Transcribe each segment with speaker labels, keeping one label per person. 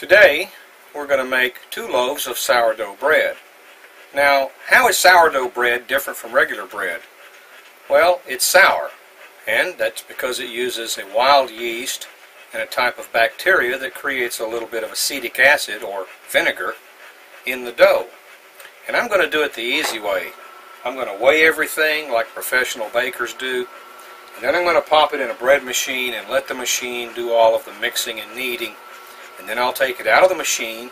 Speaker 1: Today we're going to make 2 loaves of sourdough bread. Now, how is sourdough bread different from regular bread? Well, it's sour, and that's because it uses a wild yeast and a type of bacteria that creates a little bit of acetic acid or vinegar in the dough. And I'm going to do it the easy way. I'm going to weigh everything like professional bakers do, and then I'm going to pop it in a bread machine and let the machine do all of the mixing and kneading. And then I'll take it out of the machine,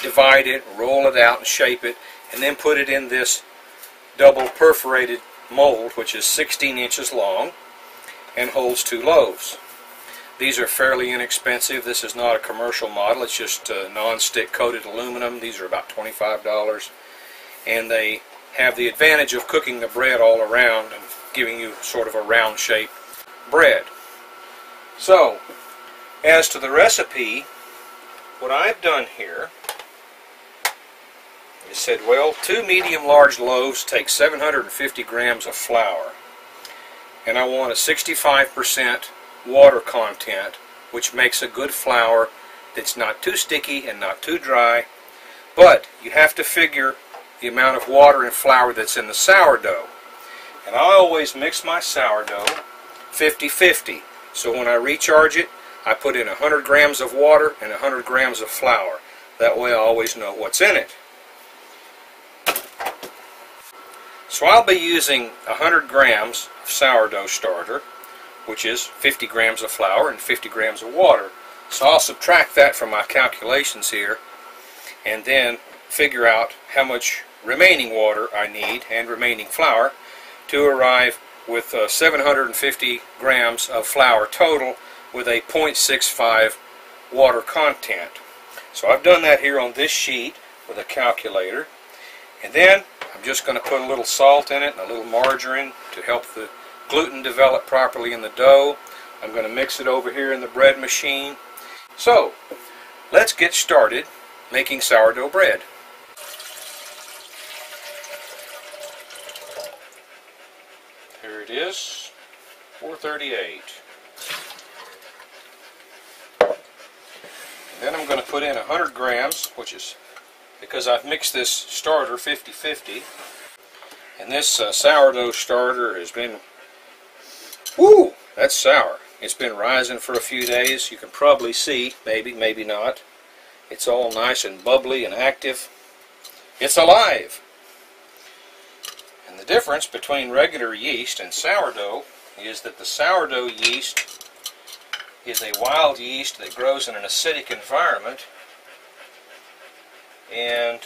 Speaker 1: divide it, roll it out and shape it, and then put it in this double perforated mold, which is 16 inches long and holds 2 loaves. These are fairly inexpensive. This is not a commercial model. It's just non-stick coated aluminum. These are about $25, and they have the advantage of cooking the bread all around and giving you sort of a round shaped bread. So, as to the recipe, what I've done here is said, well, 2 medium-large loaves take 750 grams of flour, and I want a 65% water content, which makes a good flour that's not too sticky and not too dry, but you have to figure the amount of water and flour that's in the sourdough. And I always mix my sourdough 50-50, so when I recharge it, I put in 100 grams of water and 100 grams of flour. That way I always know what's in it. So I'll be using 100 grams of sourdough starter, which is 50 grams of flour and 50 grams of water. So I'll subtract that from my calculations here and then figure out how much remaining water I need and remaining flour to arrive with 750 grams of flour total with a 0.65 water content. So I've done that here on this sheet with a calculator, and then I'm just going to put a little salt in it and a little margarine to help the gluten develop properly in the dough. I'm going to mix it over here in the bread machine. So let's get started making sourdough bread. Here it is, 438. Then I'm going to put in 100 grams, which is because I've mixed this starter 50-50. And this sourdough starter has been, whoo, that's sour. It's been rising for a few days. You can probably see, maybe not. It's all nice and bubbly and active. It's alive. And the difference between regular yeast and sourdough is that the sourdough yeast is a wild yeast that grows in an acidic environment, and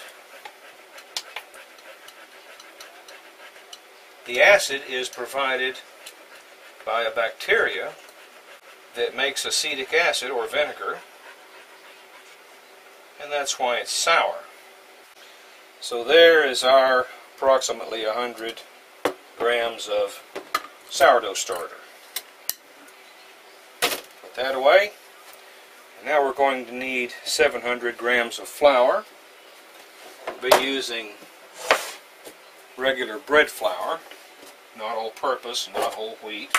Speaker 1: the acid is provided by a bacteria that makes acetic acid or vinegar, and that's why it's sour. So there is our approximately 100 grams of sourdough starter. That away, and now we're going to need 700 grams of flour. We'll be using regular bread flour, not all-purpose, not whole wheat.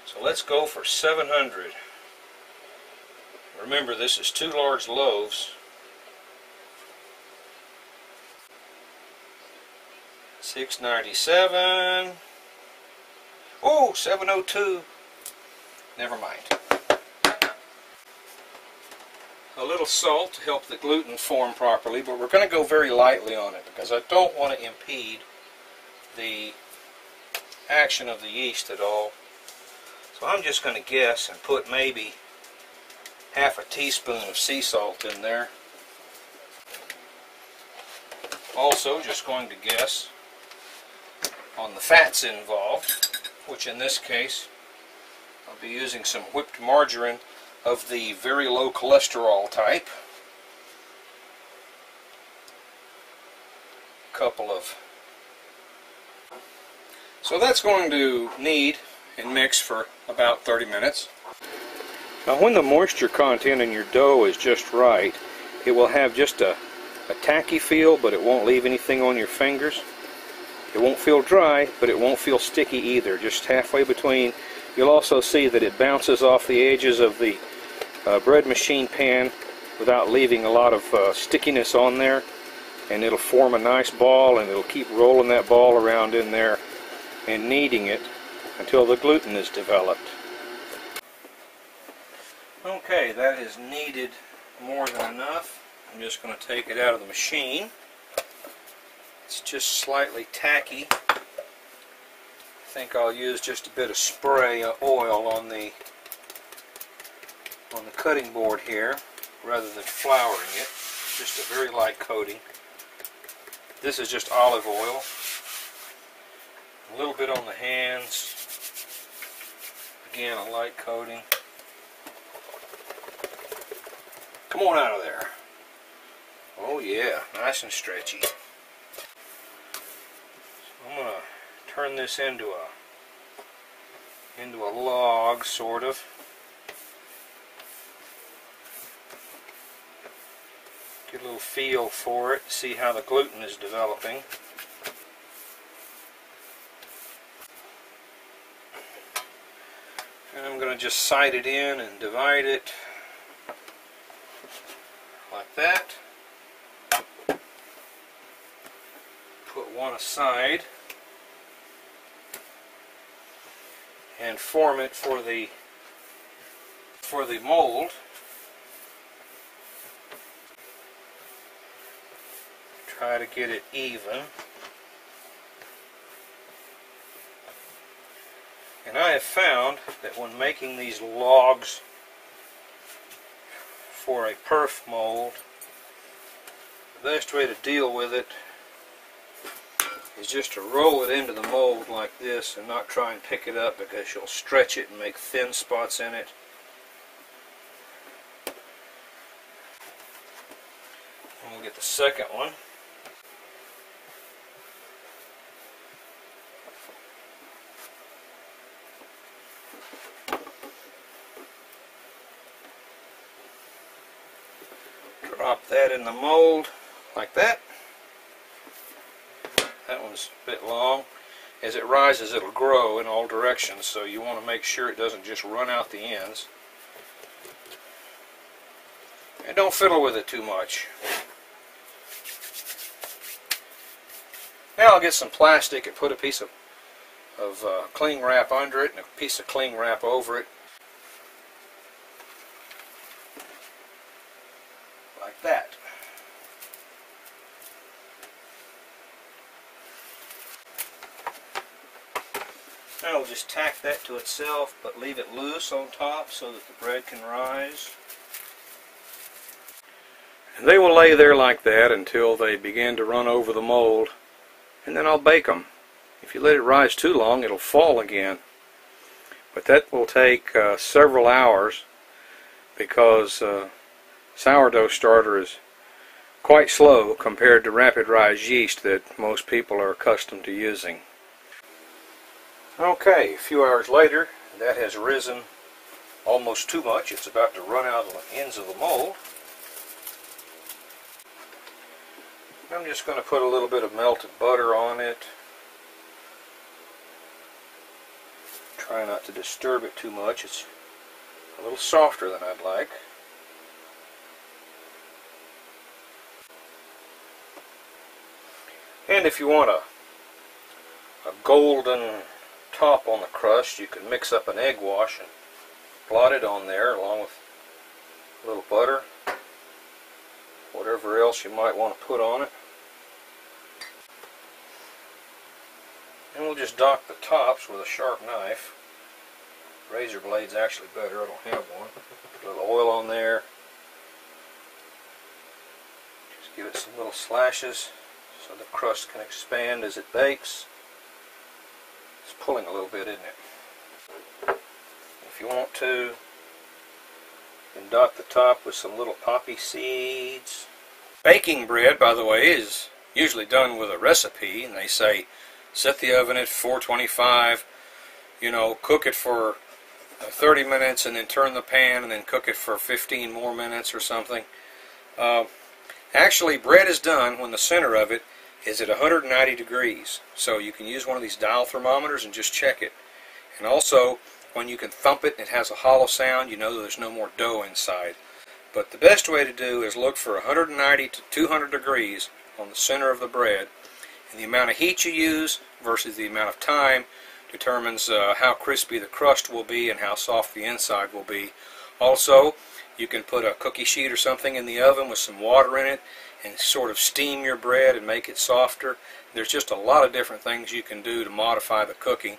Speaker 1: So let's go for 700. Remember, this is 2 large loaves. 697. Oh, 702. Never mind. A little salt to help the gluten form properly, but we're going to go very lightly on it because I don't want to impede the action of the yeast at all. So I'm just going to guess and put maybe half a teaspoon of sea salt in there. Also, just going to guess on the fats involved, which in this case I'll be using some whipped margarine of the very low cholesterol type. So that's going to knead and mix for about 30 minutes. Now when the moisture content in your dough is just right, it will have just a tacky feel, but it won't leave anything on your fingers. It won't feel dry, but it won't feel sticky either, just halfway between. You'll also see that it bounces off the edges of the bread machine pan without leaving a lot of stickiness on there, and it'll form a nice ball, and it'll keep rolling that ball around in there and kneading it until the gluten is developed. Okay, that is kneaded more than enough. I'm just going to take it out of the machine. It's just slightly tacky. I think I'll use just a bit of spray oil on the cutting board here rather than flouring it. Just a very light coating. This is just olive oil. A little bit on the hands. Again, a light coating. Come on out of there. Oh yeah, nice and stretchy. So I'm going to turn this into a log, sort of. Get a little feel for it, see how the gluten is developing. And I'm going to just side it in and divide it like that. Put one aside and form it for the mold. Try to get it even. And I have found that when making these logs for a perf mold, the best way to deal with it is just to roll it into the mold like this and not try and pick it up, because you'll stretch it and make thin spots in it. And we'll get the second one. Drop that in the mold like that. That one's a bit long. As it rises, it'll grow in all directions, so you want to make sure it doesn't just run out the ends. And don't fiddle with it too much. Now I'll get some plastic and put a piece of cling wrap under it and a piece of cling wrap over it. Like that. Now we'll just tack that to itself, but leave it loose on top so that the bread can rise. And they will lay there like that until they begin to run over the mold, and then I'll bake them. If you let it rise too long, it'll fall again. But that will take several hours, because sourdough starter is quite slow compared to rapid rise yeast that most people are accustomed to using. Okay, a few hours later, that has risen almost too much. It's about to run out of the ends of the mold. I'm just going to put a little bit of melted butter on it. Try not to disturb it too much. It's a little softer than I'd like. And if you want a golden top on the crust, you can mix up an egg wash and blot it on there along with a little butter, whatever else you might want to put on it. And we'll just dock the tops with a sharp knife. Razor blade's actually better, I don't have one. Put a little oil on there. Just give it some little slashes so the crust can expand as it bakes. It's pulling a little bit, isn't it? If you want to, you can dot the top with some little poppy seeds. Baking bread, by the way, is usually done with a recipe, and they say set the oven at 425, cook it for 30 minutes and then turn the pan and then cook it for 15 more minutes or something. Actually, bread is done when the center of it is at 190 degrees. So you can use one of these dial thermometers and just check it. And also, when you can thump it and it has a hollow sound, you know there's no more dough inside. But the best way to do is look for 190 to 200 degrees on the center of the bread, and the amount of heat you use versus the amount of time determines how crispy the crust will be and how soft the inside will be. Also, you can put a cookie sheet or something in the oven with some water in it and sort of steam your bread and make it softer. There's just a lot of different things you can do to modify the cooking.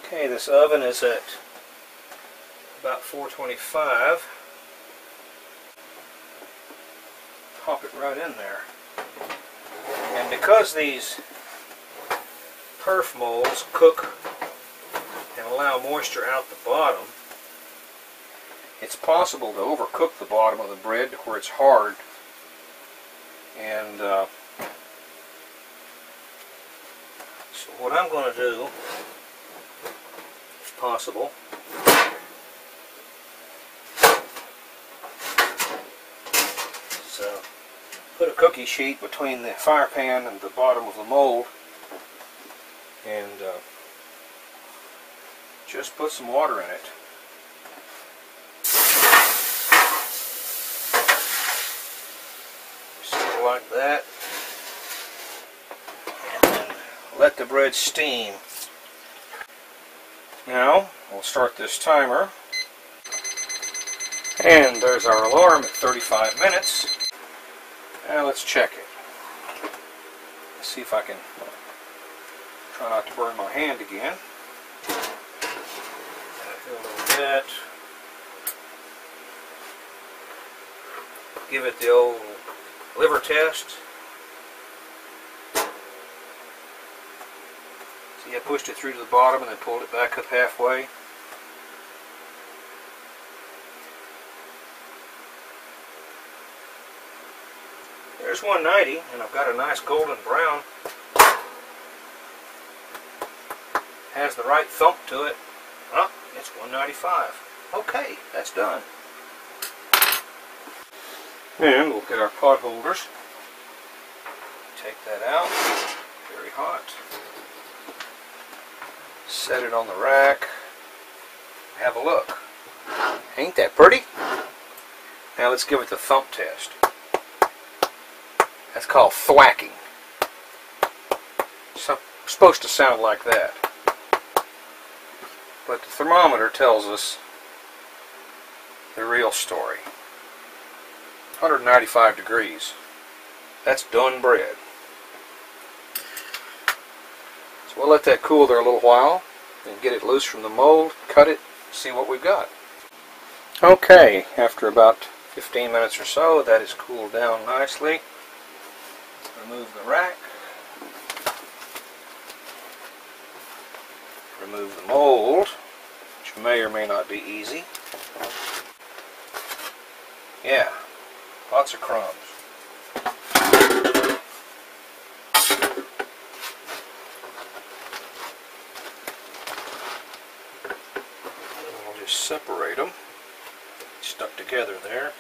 Speaker 1: Okay, this oven is at about 425. Pop it right in there. And because these perf molds cook and allow moisture out the bottom, it's possible to overcook the bottom of the bread to where it's hard. And so what I'm going to do, if possible, is put a cookie sheet between the fire pan and the bottom of the mold, and just put some water in it. Something like that. And then let the bread steam. Now, we'll start this timer. And there's our alarm at 35 minutes. Now let's check it. Let's see if I can try not to burn my hand again. Do a little bit. Give it the old liver test. See, I pushed it through to the bottom and then pulled it back up halfway. There's 190, and I've got a nice golden brown. Has the right thump to it. Oh, it's 195. Okay, that's done. And we'll get our pot holders. Take that out. Very hot. Set it on the rack. Have a look. Ain't that pretty? Now let's give it the thump test. That's called thwacking. It's supposed to sound like that. But the thermometer tells us the real story. 195 degrees. That's done bread. So we'll let that cool there a little while and get it loose from the mold, cut it, see what we've got. Okay, after about 15 minutes or so, that is cooled down nicely. Remove the rack. Remove the mold, which may or may not be easy. Yeah, lots of crumbs. I'll just separate them. Stuck together there.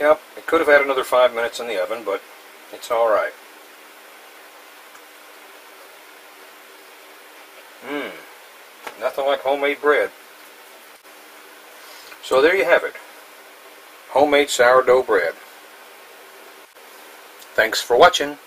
Speaker 1: Yep, it could have had another 5 minutes in the oven, but it's alright. Nothing like homemade bread. So there you have it. Homemade sourdough bread. Thanks for watching.